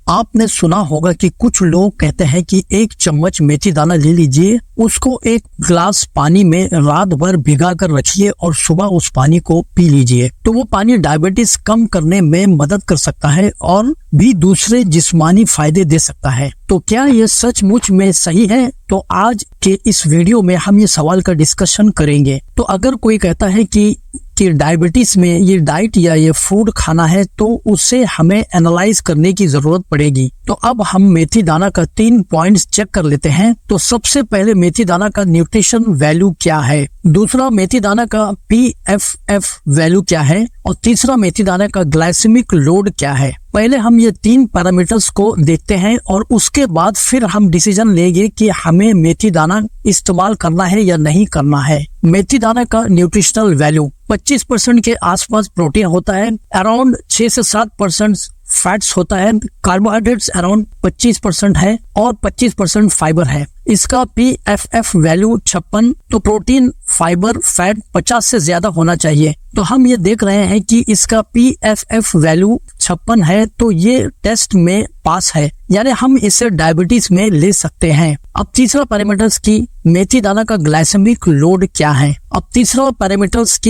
आपने सुना होगा कि कुछ लोग कहते हैं कि 1 चम्मच मेथी दाना ले लीजिए, उसको 1 ग्लास पानी में रात भर भिगा कर रखिए और सुबह उस पानी को पी लीजिए। तो वो पानी डायबिटीज कम करने में मदद कर सकता है और भी दूसरे जिस्मानी फायदे दे सकता है। तो क्या ये सचमुच में सही है? तो आज के इस वीडियो में हम ये सवाल का डिस्कशन करेंगे। तो अगर कोई कहता है कि डायबिटीज में ये डाइट या ये फूड खाना है, तो उसे हमें एनालाइज करने की जरूरत पड़ेगी। तो अब हम मेथी दाना का 3 पॉइंट्स चेक कर लेते हैं। तो सबसे पहले मेथी दाना का न्यूट्रिशन वैल्यू क्या है, दूसरा मेथी दाना का PFF वैल्यू क्या है और तीसरा मेथी दाना का ग्लाइसेमिक लोड क्या है। पहले हम ये 3 पैरामीटर्स को देखते हैं और उसके बाद फिर हम डिसीजन लेंगे कि हमें मेथी दाना इस्तेमाल करना है या नहीं करना है। मेथी दाना का न्यूट्रिशनल वैल्यू 25% के आसपास प्रोटीन होता है, अराउंड 6 से 7% फैट्स होता है, कार्बोहाइड्रेट्स अराउंड 25% है और 25% फाइबर है। इसका PFF वैल्यू 56, तो प्रोटीन फाइबर फैट 50 से ज्यादा होना चाहिए। तो हम ये देख रहे हैं कि इसका PFF वैल्यू 56 है, तो ये टेस्ट में पास है, यानी हम इसे डायबिटीज में ले सकते हैं। अब तीसरा पैरामीटर्स की मेथी दाना का ग्लाइसेमिक लोड क्या है।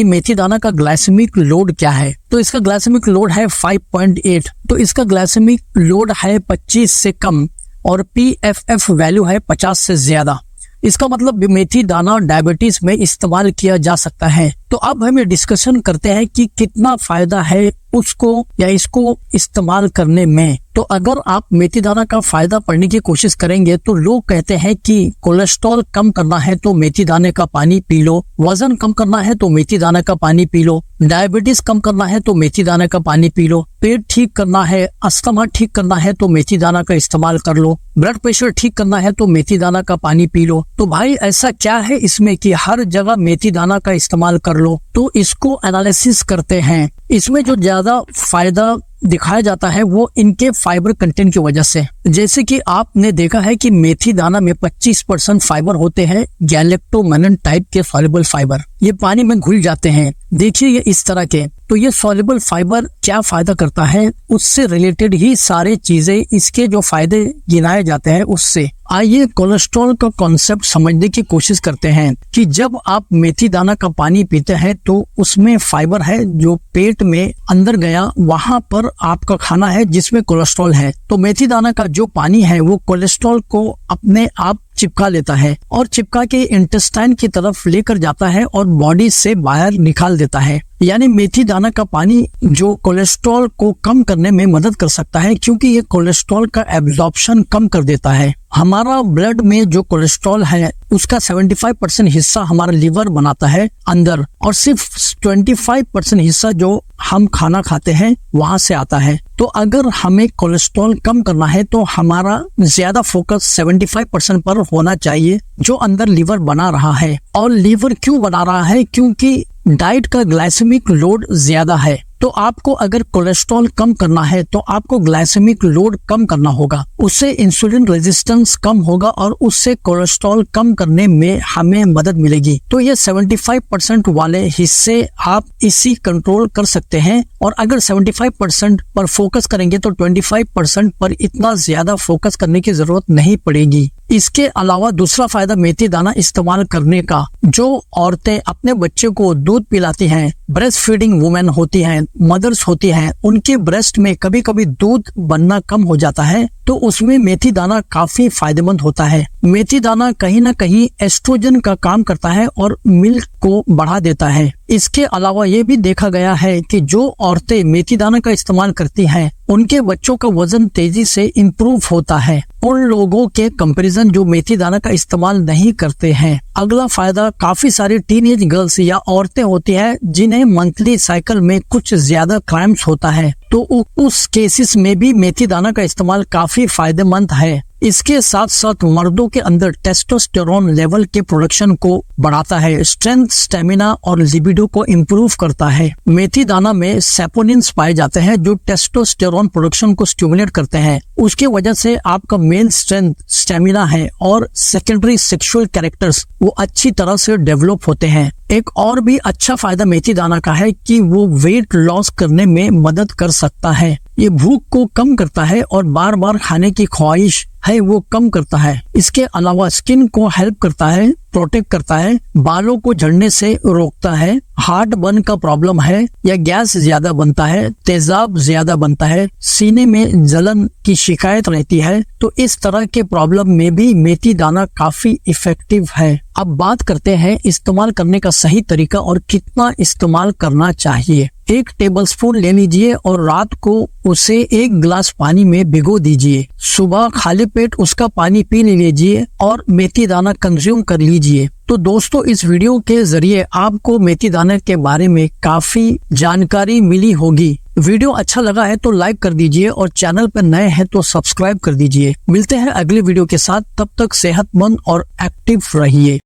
मेथी दाना का ग्लाइसेमिक लोड क्या है, तो इसका ग्लाइसेमिक लोड है 5.8, तो इसका ग्लाइसेमिक लोड है 25 से कम और PFF वैल्यू है 50 से ज्यादा। इसका मतलब मेथी दाना डायबिटीज में इस्तेमाल किया जा सकता है। तो अब हम ये डिस्कशन करते हैं कि कितना फायदा है उसको या इसको इस्तेमाल करने में। तो अगर आप मेथी दाना का फायदा पढ़ने की कोशिश करेंगे तो लोग कहते हैं कि कोलेस्ट्रॉल कम करना है तो मेथी दाने का पानी पी लो, वजन कम करना है तो मेथी दाना का पानी पी लो, डायबिटीज कम करना है तो मेथी दाना का पानी पी लो, पेट ठीक करना है, अस्थमा ठीक करना है तो मेथी दाना का इस्तेमाल कर लो, ब्लड प्रेशर ठीक करना है तो मेथी दाना का पानी पी लो। तो भाई ऐसा क्या है इसमें कि हर जगह मेथी दाना का इस्तेमाल कर लो? तो इसको एनालिसिस करते हैं। इसमें जो ज्यादा फायदा दिखाया जाता है वो इनके फाइबर कंटेंट की वजह से। जैसे कि आपने देखा है कि मेथी दाना में 25% फाइबर होते हैं, गैलेक्टोमेनन टाइप के सॉल्युबल फाइबर, ये पानी में घुल जाते हैं। देखिए ये इस तरह के। तो ये सॉल्युबल फाइबर क्या फायदा करता है, उससे रिलेटेड ही सारे चीजें, इसके जो फायदे गिनाए जाते हैं उससे। आइए कोलेस्ट्रॉल का कॉन्सेप्ट समझने की कोशिश करते हैं कि जब आप मेथी दाना का पानी पीते हैं तो उसमें फाइबर है जो पेट में अंदर गया, वहां पर आपका खाना है जिसमें कोलेस्ट्रॉल है। तो मेथी दाना का जो पानी है वो कोलेस्ट्रॉल को अपने आप चिपका लेता है और चिपका के इंटेस्टाइन की तरफ लेकर जाता है और बॉडी से बाहर निकाल देता है। यानी मेथी दाना का पानी जो कोलेस्ट्रॉल को कम करने में मदद कर सकता है, क्योंकि ये कोलेस्ट्रॉल का एब्जॉर्प्शन कम कर देता है। हमारा ब्लड में जो कोलेस्ट्रॉल है उसका 75% हिस्सा हमारा लिवर बनाता है अंदर, और सिर्फ 25% हिस्सा जो हम खाना खाते हैं वहां से आता है। तो अगर हमें कोलेस्ट्रॉल कम करना है तो हमारा ज्यादा फोकस 75% पर होना चाहिए जो अंदर लिवर बना रहा है। और लिवर क्यों बना रहा है? क्योंकि डाइट का ग्लाइसेमिक लोड ज्यादा है। तो आपको अगर कोलेस्ट्रॉल कम करना है तो आपको ग्लाइसेमिक लोड कम करना होगा, उससे इंसुलिन रेजिस्टेंस कम होगा और उससे कोलेस्ट्रॉल कम करने में हमें मदद मिलेगी। तो ये 75% वाले हिस्से आप इसी कंट्रोल कर सकते हैं, और अगर 75% पर फोकस करेंगे तो 25% पर इतना ज्यादा फोकस करने की जरूरत नहीं पड़ेगी। इसके अलावा दूसरा फायदा मेथी दाना इस्तेमाल करने का, जो औरतें अपने बच्चे को दूध पिलाती हैं, ब्रेस्ट फीडिंग वुमेन होती हैं, मदर्स होती हैं, उनके ब्रेस्ट में कभी कभी दूध बनना कम हो जाता है, तो उसमें मेथी दाना काफी फायदेमंद होता है। मेथी दाना कहीं ना कहीं एस्ट्रोजन का काम करता है और मिल्क को बढ़ा देता है। इसके अलावा ये भी देखा गया है कि जो औरतें मेथी दाना का इस्तेमाल करती हैं उनके बच्चों का वजन तेजी से इम्प्रूव होता है उन लोगों के कंपैरिजन जो मेथी दाना का इस्तेमाल नहीं करते हैं। अगला फायदा, काफी सारी टीनेज गर्ल्स या औरतें होती हैं जिन्हें मंथली साइकिल में कुछ ज्यादा क्रैम्प्स होता है, तो उस केसेस में भी मेथी दाना का इस्तेमाल काफी फायदेमंद है। इसके साथ साथ मर्दों के अंदर टेस्टोस्टेरोन लेवल के प्रोडक्शन को बढ़ाता है, स्ट्रेंथ, स्टेमिना और लिबिडो को इम्प्रूव करता है। मेथी दाना में सैपोनिन्स पाए जाते हैं जो टेस्टोस्टेरोन प्रोडक्शन को स्टिमुलेट करते हैं। उसके वजह से आपका मेल स्ट्रेंथ, स्टेमिना है और सेकेंडरी सेक्सुअल कैरेक्टर्स वो अच्छी तरह से डेवलप होते हैं। एक और भी अच्छा फायदा मेथी दाना का है कि वो वेट लॉस करने में मदद कर सकता है। ये भूख को कम करता है और बार बार खाने की ख्वाहिश है वो कम करता है। इसके अलावा स्किन को हेल्प करता है, प्रोटेक्ट करता है, बालों को झड़ने से रोकता है, हार्ट बर्न का प्रॉब्लम है या गैस ज्यादा बनता है, तेजाब ज्यादा बनता है, सीने में जलन की शिकायत रहती है, तो इस तरह के प्रॉब्लम में भी मेथी दाना काफी इफेक्टिव है। अब बात करते हैं इस्तेमाल करने का सही तरीका और कितना इस्तेमाल करना चाहिए। 1 टेबलस्पून ले लीजिए और रात को उसे 1 गिलास पानी में भिगो दीजिए। सुबह खाली पेट उसका पानी पी लीजिए और मेथी दाना कंज्यूम कर लीजिए। तो दोस्तों, इस वीडियो के जरिए आपको मेथी दाना के बारे में काफी जानकारी मिली होगी। वीडियो अच्छा लगा है तो लाइक कर दीजिए और चैनल पर नए हैं तो सब्सक्राइब कर दीजिए। मिलते हैं अगले वीडियो के साथ, तब तक सेहतमंद और एक्टिव रहिए।